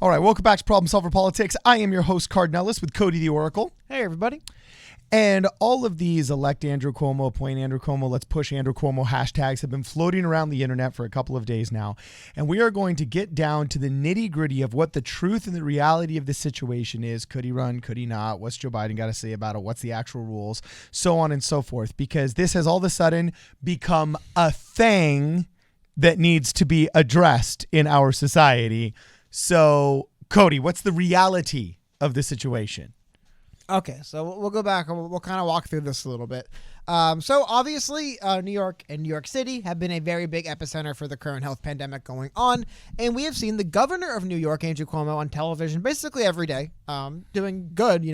All right, welcome back to Problem Solver Politics. I am your host, Cardinellis, with Cody the Oracle. Hey, everybody. And all of these elect Andrew Cuomo, appoint Andrew Cuomo, let's push Andrew Cuomo hashtags have been floating around the internet for a couple of days now. And we are going to get down to the nitty gritty of what the truth and the reality of the situation is. Could he run? Could he not? What's Joe Biden got to say about it? What's the actual rules? So on and so forth. Because this has all of a sudden become a thing that needs to be addressed in our society. So, Cody, what's the reality of the situation? Okay, so we'll go back and we'll kind of walk through this a little bit. So obviously, New York and New York City have been a very big epicenter for the current health pandemic going on. And we have seen the governor of New York, Andrew Cuomo, on television basically every day, doing good,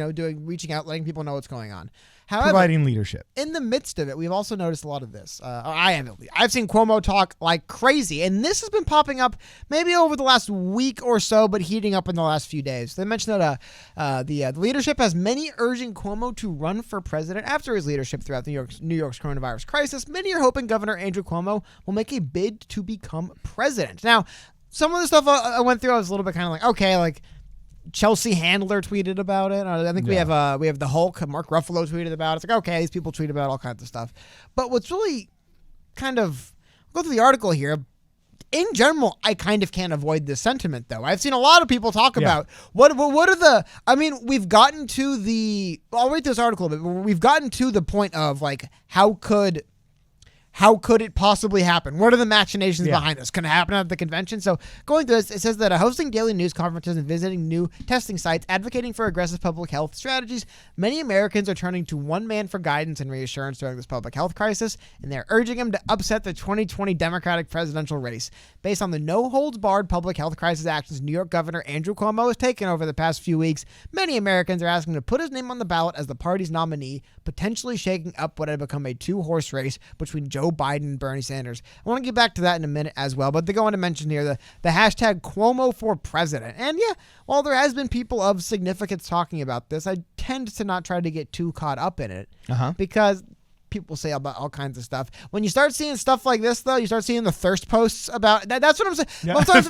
reaching out, letting people know what's going on. However, providing leadership. In the midst of it, we've also noticed a lot of this. I've seen Cuomo talk like crazy, and this has been popping up maybe over the last week or so, but heating up in the last few days. They mentioned that the leadership has many urging Cuomo to run for president after his leadership throughout New York's coronavirus crisis. Many are hoping Governor Andrew Cuomo will make a bid to become president. Now, some of the stuff I went through, I was a little bit kind of like, okay, like, Chelsea Handler tweeted about it. I think we have the Hulk. Mark Ruffalo tweeted about it. It's like, okay, these people tweet about all kinds of stuff. But what's really kind of, I'll go through the article here. In general, I kind of can't avoid this sentiment, though. I've seen a lot of people talk about what are the, we've gotten to the, I'll read this article a bit, but we've gotten to the point of like, how could it possibly happen? What are the machinations behind this? Can it happen at the convention? So going through this, it says that hosting daily news conferences and visiting new testing sites, advocating for aggressive public health strategies, many Americans are turning to one man for guidance and reassurance during this public health crisis, and they're urging him to upset the 2020 Democratic presidential race. Based on the no-holds-barred public health crisis actions New York Governor Andrew Cuomo has taken over the past few weeks, many Americans are asking him to put his name on the ballot as the party's nominee, potentially shaking up what had become a two-horse race between Joe Biden and Bernie Sanders. I want to get back to that in a minute as well, but they go on to mention here the hashtag Cuomo for president. And yeah, while there has been people of significance talking about this, I tend to not try to get too caught up in it because people say about all kinds of stuff. When you start seeing stuff like this, though, you start seeing the thirst posts about that. That's what I'm saying. Yeah. What I'm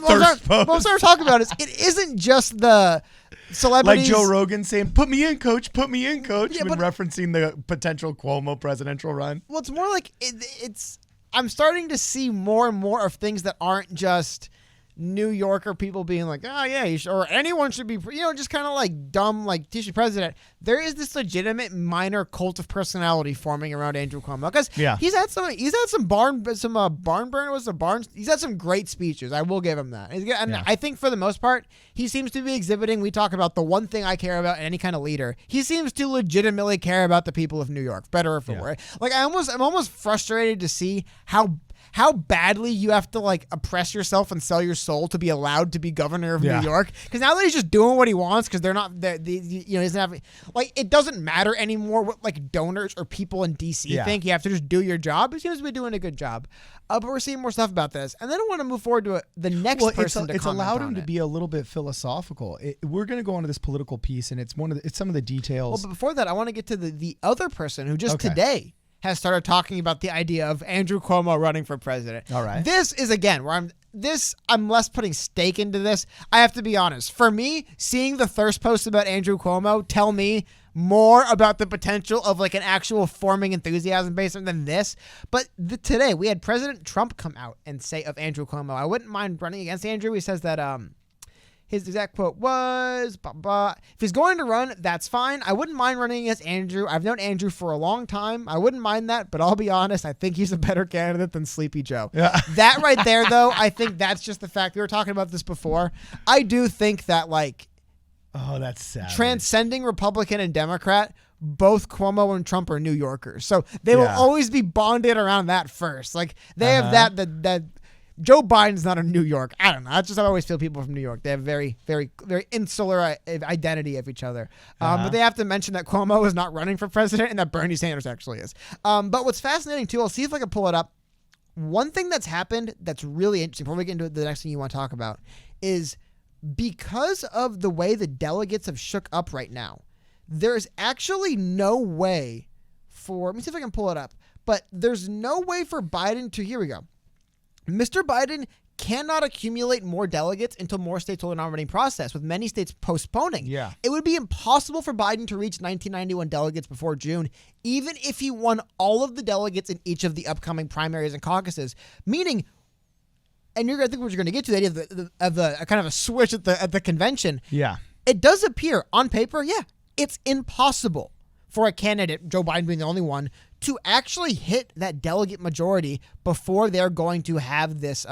starting to talk about is it isn't just the celebrities. Like Joe Rogan saying, put me in, coach, put me in, coach, Yeah, when referencing the potential Cuomo presidential run. Well, it's more like it's I'm starting to see more and more of things that aren't just New Yorker people being like, oh yeah, you should, or anyone should be, just kind of like dumb, like he should be president. There is this legitimate minor cult of personality forming around Andrew Cuomo because he's had some barn burner. He's had some great speeches. I will give him that. I think for the most part, he seems to be exhibiting. We talk about the one thing I care about in any kind of leader. He seems to legitimately care about the people of New York, better or for worse. Like I'm almost frustrated to see how badly you have to like oppress yourself and sell your soul to be allowed to be governor of New York. Because now that he's just doing what he wants, because they're not, he doesn't have, like, it doesn't matter anymore what like donors or people in DC think. You have to just do your job. He seems to be doing a good job. But we're seeing more stuff about this, and then I want to move forward to the next person. It's allowed him to be a little bit philosophical. We're going to go into this political piece, and it's some of the details. Well, but before that, I want to get to the other person who just today has started talking about the idea of Andrew Cuomo running for president. All right. This is, again, where I'm less putting stake into this. I have to be honest. For me, seeing the thirst posts about Andrew Cuomo tell me more about the potential of like an actual forming enthusiasm base than this. But today, we had President Trump come out and say of Andrew Cuomo, I wouldn't mind running against Andrew. He says that his exact quote was, if he's going to run, that's fine. I wouldn't mind running against Andrew. I've known Andrew for a long time. I wouldn't mind that, but I'll be honest, I think he's a better candidate than Sleepy Joe. Yeah. That right there, though, I think that's just the fact. We were talking about this before. I do think that, like, oh, that's sad. Transcending Republican and Democrat, both Cuomo and Trump are New Yorkers. So they will always be bonded around that first. Like, they have that Joe Biden's not in New York. I don't know. That's just how I always feel people from New York. They have very, very, very insular identity of each other. But they have to mention that Cuomo is not running for president and that Bernie Sanders actually is. But what's fascinating, too, I'll see if I can pull it up. One thing that's happened that's really interesting, before we get into the next thing you want to talk about, is because of the way the delegates have shook up right now, there's actually no way for, let me see if I can pull it up, but there's no way for Biden to, here we go. Mr. Biden cannot accumulate more delegates until more states hold a nominating process, with many states postponing. Yeah. It would be impossible for Biden to reach 1991 delegates before June, even if he won all of the delegates in each of the upcoming primaries and caucuses, meaning, and I think we're going to get to the idea of the kind of a switch at the convention. Yeah. It does appear on paper, it's impossible for a candidate, Joe Biden being the only one, to actually hit that delegate majority before they're going to have this,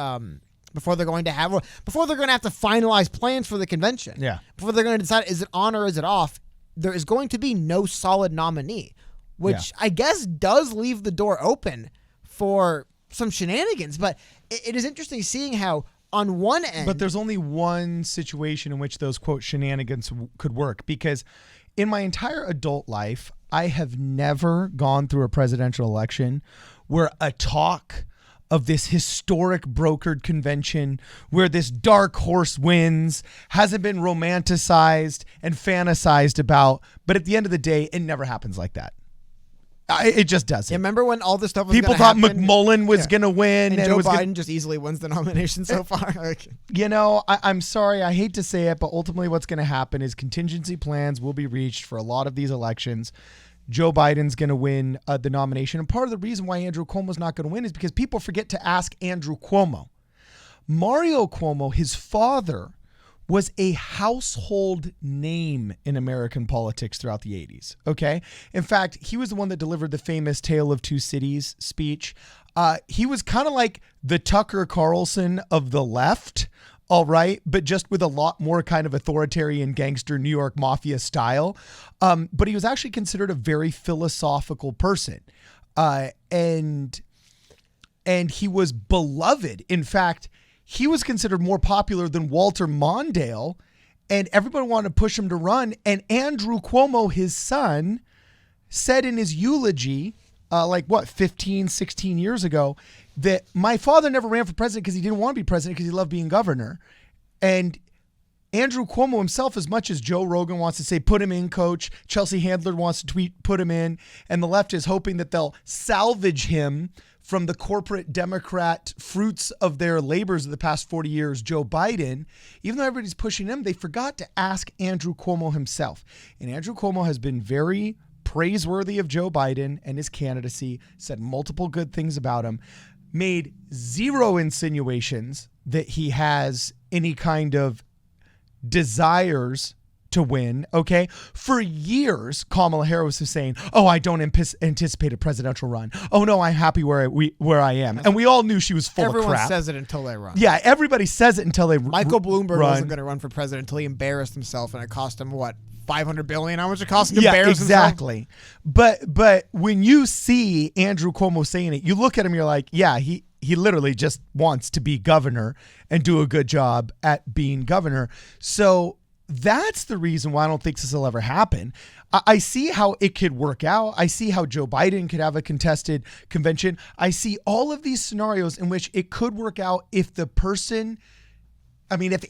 before they're going to have to finalize plans for the convention. Yeah. Before they're going to decide, is it on or is it off? There is going to be no solid nominee, which I guess does leave the door open for some shenanigans. But it is interesting seeing how on one end. But there's only one situation in which those, quote, shenanigans could work, because in my entire adult life, I have never gone through a presidential election where a talk of this historic brokered convention where this dark horse wins hasn't been romanticized and fantasized about. But at the end of the day, it never happens like that. It just doesn't. Yeah, remember when all this stuff was People thought McMullen was going to win. And Joe Biden just easily wins the nomination so far. You know, I'm sorry. I hate to say it, but ultimately what's going to happen is contingency plans will be reached for a lot of these elections. Joe Biden's going to win the nomination. And part of the reason why Andrew Cuomo's not going to win is because people forget to ask Andrew Cuomo. Mario Cuomo, his father, was a household name in American politics throughout the 80s, okay? In fact, he was the one that delivered the famous Tale of Two Cities speech. He was kind of like the Tucker Carlson of the left, all right, but just with a lot more kind of authoritarian gangster New York mafia style. But he was actually considered a very philosophical person. And he was beloved. In fact, he was considered more popular than Walter Mondale, and everybody wanted to push him to run. And Andrew Cuomo, his son, said in his eulogy, 15, 16 years ago, that my father never ran for president because he didn't want to be president because he loved being governor. And Andrew Cuomo himself, as much as Joe Rogan wants to say, put him in, coach, Chelsea Handler wants to tweet, put him in, and the left is hoping that they'll salvage him from the corporate Democrat fruits of their labors of the past 40 years, Joe Biden, even though everybody's pushing him, they forgot to ask Andrew Cuomo himself. And Andrew Cuomo has been very praiseworthy of Joe Biden and his candidacy, said multiple good things about him, made zero insinuations that he has any kind of desires to win, okay? For years, Kamala Harris was saying, "Oh, I don't anticipate a presidential run. Oh no, I'm happy where I am." And we all knew she was full of crap. Everyone says it until they run. Yeah, everybody says it until they Michael Bloomberg wasn't going to run for president until he embarrassed himself, and it cost him what, $500 billion? How much it cost him to embarrass exactly. Himself? But when you see Andrew Cuomo saying it, you look at him, you're like, yeah, he literally just wants to be governor and do a good job at being governor. So that's the reason why I don't think this will ever happen. I see how it could work out. I see how Joe Biden could have a contested convention. I see all of these scenarios in which it could work out if if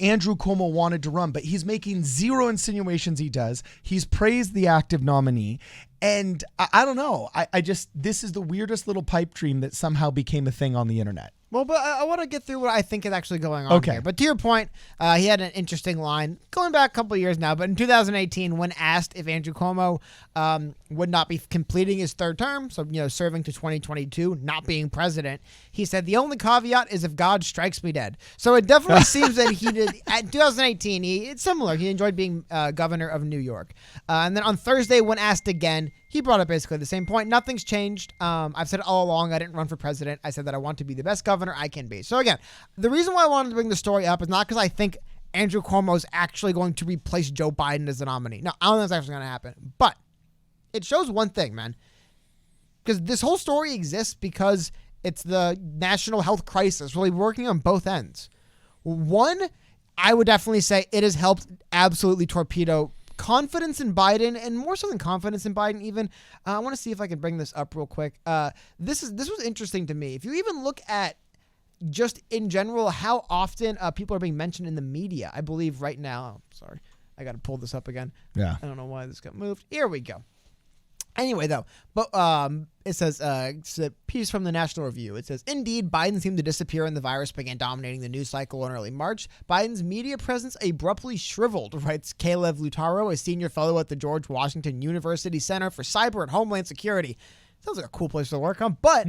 Andrew Cuomo wanted to run, but he's making zero insinuations he does. He's praised the active nominee. And I don't know. This is the weirdest little pipe dream that somehow became a thing on the internet. Well, but I want to get through what I think is actually going on here. But to your point, he had an interesting line going back a couple of years now. But in 2018, when asked if Andrew Cuomo would not be completing his third term, so serving to 2022, not being president, he said the only caveat is if God strikes me dead. So it definitely seems that he did. At 2018, it's similar. He enjoyed being governor of New York. And then on Thursday, when asked again, he brought up basically the same point. Nothing's changed. I've said all along I didn't run for president. I said that I want to be the best governor I can be. So again, the reason why I wanted to bring the story up is not because I think Andrew Cuomo is actually going to replace Joe Biden as the nominee. No, I don't think that's actually going to happen. But it shows one thing, man. Because this whole story exists because it's the national health crisis really working on both ends. One, I would definitely say it has helped absolutely torpedo confidence in Biden, and more so than confidence in Biden even. I want to see if I can bring this up real quick. This was interesting to me. If you even look at just in general how often people are being mentioned in the media, I believe right now. Sorry, I got to pull this up again. Yeah. I don't know why this got moved. Here we go. Anyway, though, but it says it's a piece from the National Review. It says, indeed, Biden seemed to disappear when the virus began dominating the news cycle in early March. Biden's media presence abruptly shriveled, writes Caleb Lutaro, a senior fellow at the George Washington University Center for Cyber and Homeland Security. Sounds like a cool place to work on. But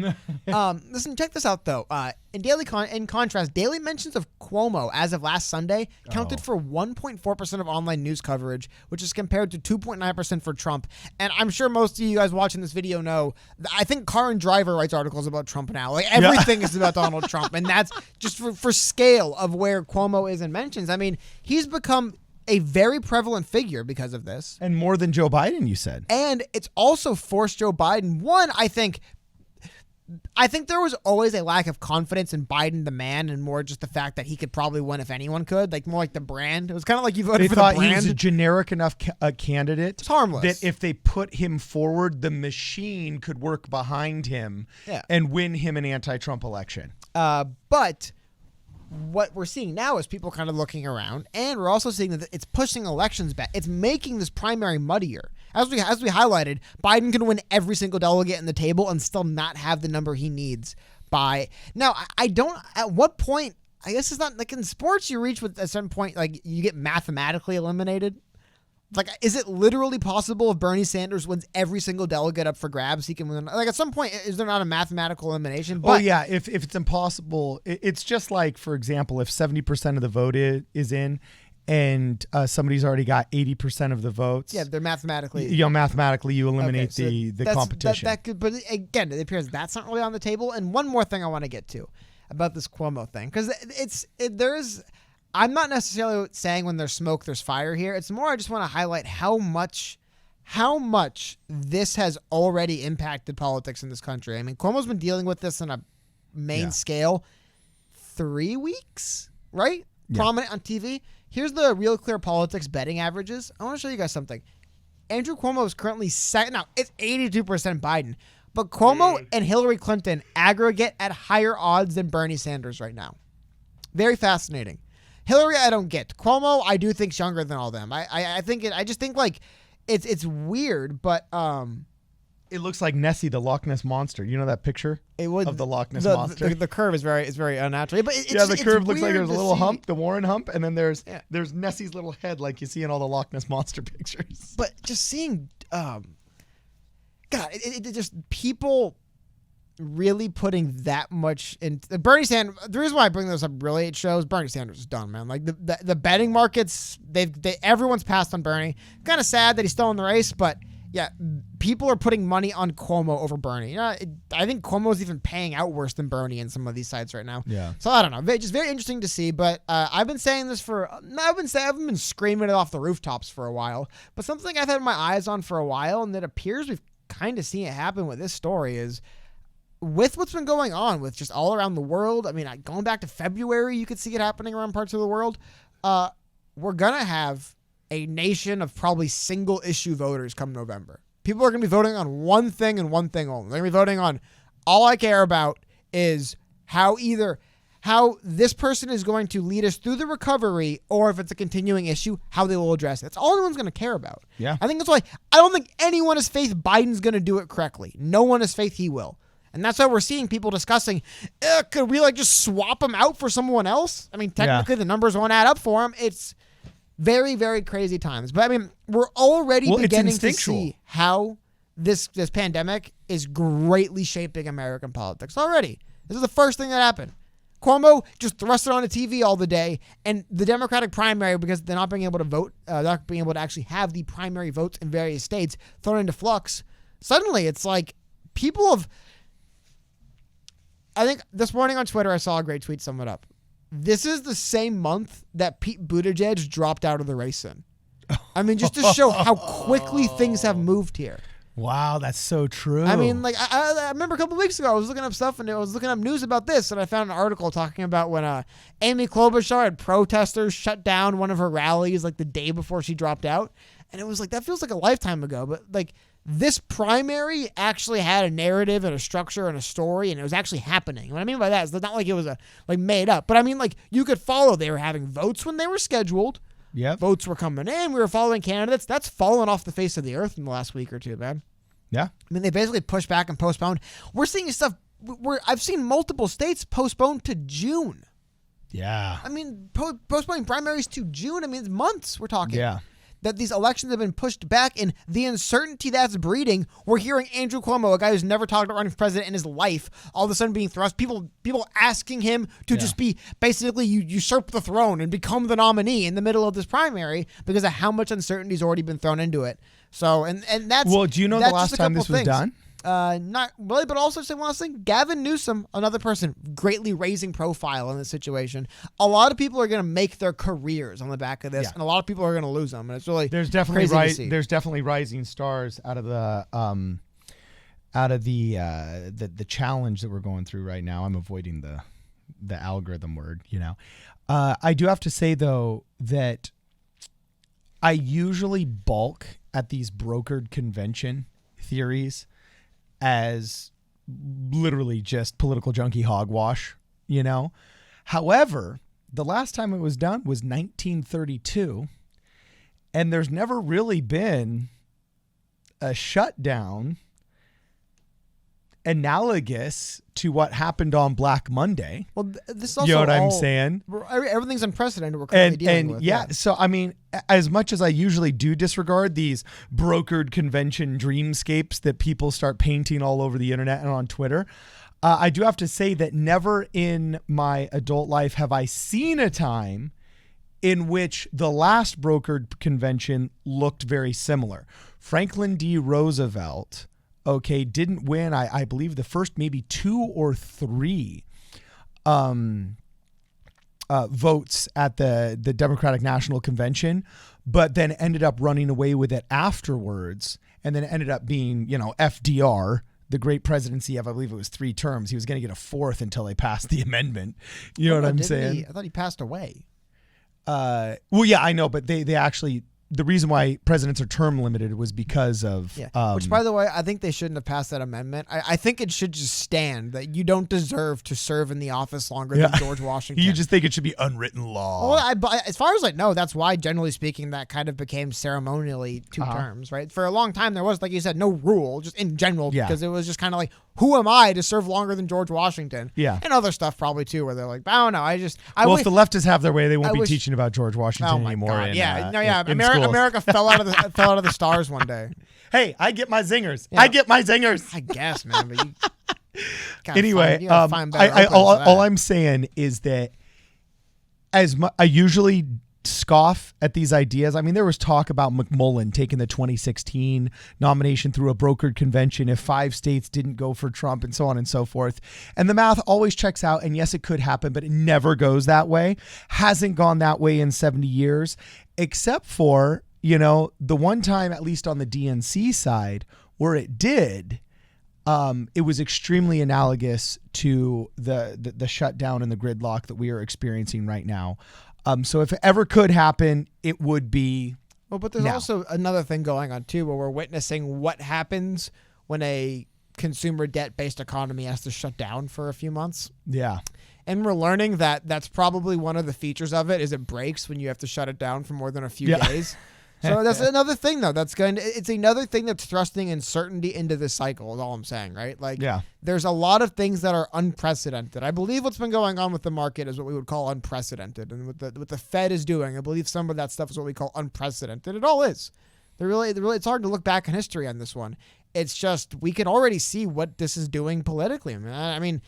listen, check this out, though. In contrast, daily mentions of Cuomo as of last Sunday counted for 1.4% of online news coverage, which is compared to 2.9% for Trump. And I'm sure most of you guys watching this video know, I think Karin Driver writes articles about Trump now. Like, everything is about Donald Trump. And that's just for scale of where Cuomo is in mentions. I mean, he's become a very prevalent figure because of this. And more than Joe Biden, you said. And it's also forced Joe Biden. One, I think there was always a lack of confidence in Biden, the man, and more just the fact that he could probably win if anyone could. Like, more like the brand. It was kind of like you voted for the brand. They thought he was a generic enough candidate. It's harmless. That if they put him forward, the machine could work behind him and win him an anti-Trump election. But what we're seeing now is people kind of looking around, and we're also seeing that it's pushing elections back. It's making this primary muddier. As we highlighted, Biden can win every single delegate in the table and still not have the number he needs by now. I don't. At what point? I guess it's not like in sports. You reach with at some point, like you get mathematically eliminated. Like, is it literally possible if Bernie Sanders wins every single delegate up for grabs, he can win? Like, at some point, is there not a mathematical elimination? But, if it's impossible, it's just like, for example, if 70% of the vote is in and somebody's already got 80% of the votes. Yeah, they're mathematically. Mathematically, you eliminate the competition. But again, it appears that's not really on the table. And one more thing I want to get to about this Cuomo thing, because I'm not necessarily saying when there's smoke, there's fire here. It's more I just want to highlight how much this has already impacted politics in this country. I mean, Cuomo's been dealing with this on a main scale 3 weeks, right? Yeah. Prominent on TV. Here's the Real Clear Politics betting averages. I want to show you guys something. Andrew Cuomo is currently second. Now, it's 82% Biden, but Cuomo and Hillary Clinton aggregate at higher odds than Bernie Sanders right now. Very fascinating. Hillary, I don't get. Cuomo, I do think's younger than all them. I just think like it's weird, but it looks like Nessie, the Loch Ness monster. You know that picture of the Loch Ness monster. The curve is very unnatural. But the curve looks like there's a little hump, the Warren hump, and then there's Nessie's little head, like you see in all the Loch Ness monster pictures. But just seeing, God, it just people really putting that much in Bernie Sanders. The reason why I bring this up really, it shows Bernie Sanders is done, man. Like the betting markets, everyone's passed on Bernie. Kind of sad that he's still in the race, but yeah, people are putting money on Cuomo over Bernie. You know, I think Cuomo's even paying out worse than Bernie in some of these sites right now. Yeah. So I don't know. Just very interesting to see. But I've been saying this I've been screaming it off the rooftops for a while. But something I've had my eyes on for a while, and that appears we've kind of seen it happen with this story is, with what's been going on with just all around the world. I mean, going back to February, you could see it happening around parts of the world. We're going to have a nation of probably single issue voters come November. People are going to be voting on one thing and one thing only. They're going to be voting on, all I care about is how this person is going to lead us through the recovery, or if it's a continuing issue, how they will address it. That's all anyone's going to care about. Yeah. I think that's why I don't think anyone has faith Biden's going to do it correctly. No one has faith he will. And that's why we're seeing people discussing, could we just swap him out for someone else? I mean, technically the numbers won't add up for him. It's very, very crazy times. But I mean, we're already beginning to see how this pandemic is greatly shaping American politics already. This is the first thing that happened. Cuomo just thrust it on the TV all the day, and the Democratic primary, because they're not being able to vote, not being able to actually have the primary votes in various states thrown into flux. Suddenly, it's like people have... I think this morning on Twitter, I saw a great tweet sum it up. This is the same month that Pete Buttigieg dropped out of the race in. I mean, just to show how quickly things have moved here. Wow, that's so true. I mean, like, I remember a couple of weeks ago, I was looking up stuff and I was looking up news about this, and I found an article talking about when Amy Klobuchar had protesters shut down one of her rallies like the day before she dropped out. And it was like, that feels like a lifetime ago, but like, this primary actually had a narrative and a structure and a story, and it was actually happening. What I mean by that is not like it was made up, but I mean, like, you could follow. They were having votes when they were scheduled. Yeah, votes were coming in. We were following candidates. That's fallen off the face of the earth in the last week or two, man. Yeah. I mean, they basically pushed back and postponed. We're seeing stuff where I've seen multiple states postponed to June. Yeah. I mean, postponing primaries to June. I mean, it's months we're talking. Yeah. That these elections have been pushed back, and the uncertainty that's breeding. We're hearing Andrew Cuomo, a guy who's never talked about running for president in his life, all of a sudden being thrust. People asking him to just be basically usurp the throne and become the nominee in the middle of this primary because of how much uncertainty's already been thrown into it. So, and that's well. Do you know the last time this was done? Not really, but also say one last thing. Gavin Newsom, another person greatly raising profile in this situation. A lot of people are going to make their careers on the back of this, and a lot of people are going to lose them. And it's really there's definitely crazy to see. There's definitely rising stars out of the challenge that we're going through right now. I'm avoiding the algorithm word. I do have to say though that I usually balk at these brokered convention theories as literally just political junkie hogwash, However, the last time it was done was 1932, and there's never really been a shutdown analogous to what happened on Black Monday. Well, this is also you know what I'm saying? Everything's unprecedented. We're currently dealing with. Yeah, so I mean, as much as I usually do disregard these brokered convention dreamscapes that people start painting all over the internet and on Twitter, I do have to say that never in my adult life have I seen a time in which the last brokered convention looked very similar. Franklin D. Roosevelt, didn't win, I believe, the first maybe 2 or 3 votes at the Democratic National Convention, but then ended up running away with it afterwards, and then ended up being, FDR, the great presidency of, I believe it was 3 terms. He was going to get a 4th until they passed the amendment. You know what I'm saying? I thought he passed away. Well, yeah, I know, but they actually... The reason why presidents are term limited was because of... which, by the way, I think they shouldn't have passed that amendment. I think it should just stand that you don't deserve to serve in the office longer than George Washington. You just think it should be unwritten law. Well, as far as I know, that's why, generally speaking, that kind of became ceremonially 2 terms, right? For a long time, there was, like you said, no rule, just in general, because it was just kind of like, who am I to serve longer than George Washington? Yeah. And other stuff probably, too, where they're like, I don't know, if the leftists have their way, they won't be teaching about George Washington anymore. God. America fell out of the stars one day. Hey, I get my zingers. Yeah. I get my zingers. I guess, man. But anyway, all I'm saying is that I usually scoff at these ideas. I mean, there was talk about McMullen taking the 2016 nomination through a brokered convention if 5 states didn't go for Trump and so on and so forth. And the math always checks out. And yes, it could happen, but it never goes that way. Hasn't gone that way in 70 years, except for, the one time, at least on the DNC side, where it did, it was extremely analogous to the shutdown and the gridlock that we are experiencing right now. So if it ever could happen, it would be. Well, but there's also another thing going on too, where we're witnessing what happens when a consumer debt-based economy has to shut down for a few months. Yeah. And we're learning that that's probably one of the features of it is it breaks when you have to shut it down for more than a few days. So that's another thing, though. It's another thing that's thrusting uncertainty into this cycle, is all I'm saying, right? There's a lot of things that are unprecedented. I believe what's been going on with the market is what we would call unprecedented. And what the Fed is doing, I believe some of that stuff is what we call unprecedented. It all is. It's hard to look back in history on this one. It's just, we can already see what this is doing politically. I mean,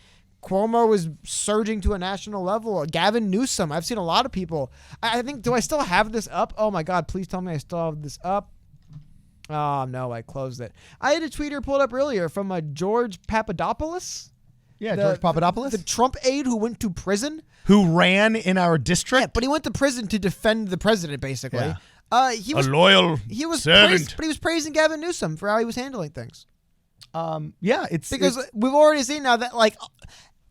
Cuomo is surging to a national level. Gavin Newsom. I've seen a lot of people. I think, do I still have this up? Oh my God, please tell me I still have this up. Oh no, I closed it. I had a tweeter pulled up earlier from George Papadopoulos. Yeah, George Papadopoulos. The Trump aide who went to prison. Who ran in our district. Yeah, but he went to prison to defend the president, basically. Yeah. He was a loyal servant. But he was praising Gavin Newsom for how he was handling things. It's because we've already seen now that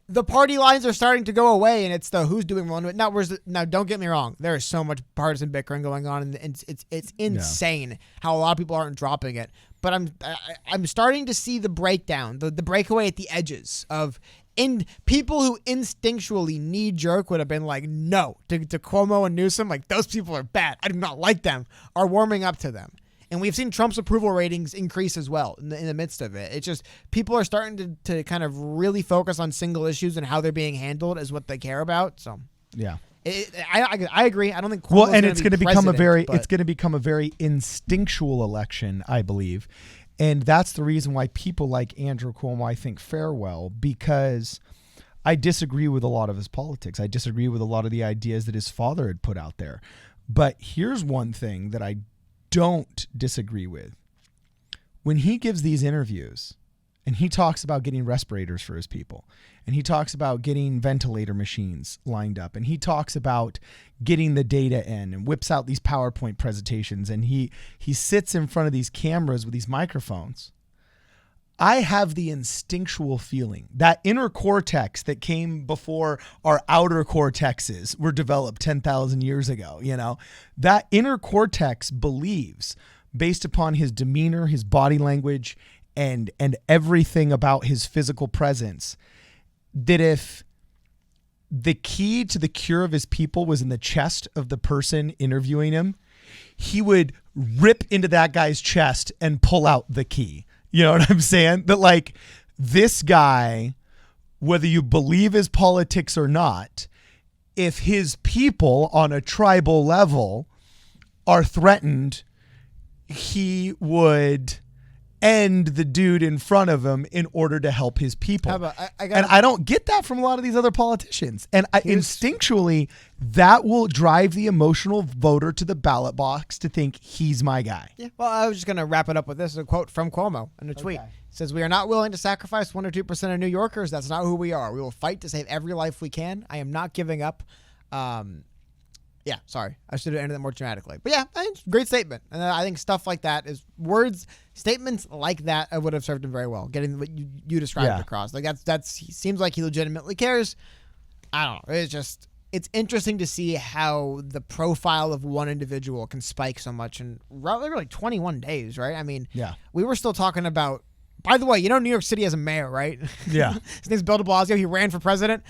the party lines are starting to go away, and it's the who's doing wrong. Now, don't get me wrong. There is so much partisan bickering going on, and it's insane how a lot of people aren't dropping it. But I'm starting to see the breakdown, the breakaway at the edges of people who instinctually knee-jerk would have been like, no, to Cuomo and Newsom, like, those people are bad. I do not like them, are warming up to them. And we've seen Trump's approval ratings increase as well in the midst of it. It's just people are starting to kind of really focus on single issues and how they're being handled is what they care about. So yeah. I agree. I don't think well, and it's going to become a very instinctual election, I believe, and that's the reason why people like Andrew Cuomo, I think, fare well, because I disagree with a lot of his politics. I disagree with a lot of the ideas that his father had put out there. But here's one thing that I don't disagree with. When he gives these interviews and he talks about getting respirators for his people, and he talks about getting ventilator machines lined up, and he talks about getting the data in and whips out these PowerPoint presentations, and he sits in front of these cameras with these microphones, I have the instinctual feeling that inner cortex that came before our outer cortexes were developed 10,000 years ago, that inner cortex believes, based upon his demeanor, his body language, and everything about his physical presence, that if the key to the cure of his people was in the chest of the person interviewing him, he would rip into that guy's chest and pull out the key. You know what I'm saying? That like this guy, whether you believe his politics or not, if his people on a tribal level are threatened, he would end the dude in front of him in order to help his people. I don't get that from a lot of these other politicians. And instinctually, that will drive the emotional voter to the ballot box to think he's my guy. Yeah. Well, I was just going to wrap it up with this, a quote from Cuomo in a tweet. It says, "We are not willing to sacrifice 1 or 2% of New Yorkers. That's not who we are. We will fight to save every life we can. I am not giving up." Yeah, sorry. I should have ended it more dramatically. But yeah, great statement. And I think stuff like that is statements like that would have served him very well. Getting what you described across. Like he seems like he legitimately cares. I don't know. It's interesting to see how the profile of one individual can spike so much in like 21 days, right? I mean, we were still talking about, by the way, New York City has a mayor, right? Yeah. His name's Bill de Blasio. He ran for president.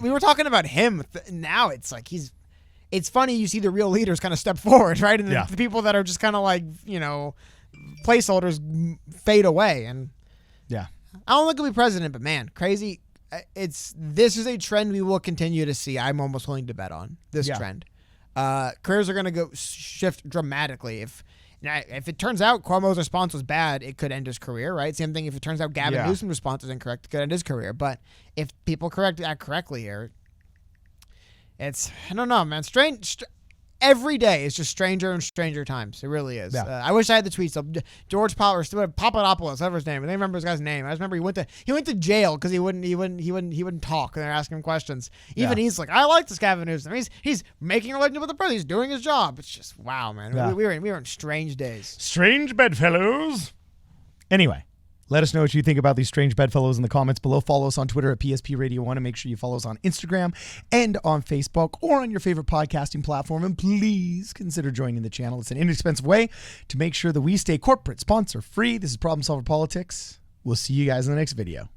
We were talking about him. Now it's like it's funny you see the real leaders kind of step forward, right? And the people that are just kind of like, placeholders fade away. And yeah, I don't think he'll be president, but man, crazy. This is a trend we will continue to see. I'm almost willing to bet on this trend. Careers are going to shift dramatically. If it turns out Cuomo's response was bad, it could end his career, right? Same thing if it turns out Gavin Newsom's response is incorrect, it could end his career. But if people act correctly here, I don't know, man. Strange. Every day is just stranger and stranger times. It really is. Yeah. I wish I had the tweets. George Papadopoulos, whatever his name. I don't remember his guy's name. I just remember he went to jail because he wouldn't talk, and they're asking him questions. Even he's like, I like this Gavin Newsom. He's making a relationship with the president. He's doing his job. It's just wow, man. Yeah. We were in strange days. Strange bedfellows. Anyway. Let us know what you think about these strange bedfellows in the comments below. Follow us on Twitter at PSP Radio 1 and make sure you follow us on Instagram and on Facebook or on your favorite podcasting platform. And please consider joining the channel. It's an inexpensive way to make sure that we stay corporate sponsor free. This is Problem Solver Politics. We'll see you guys in the next video.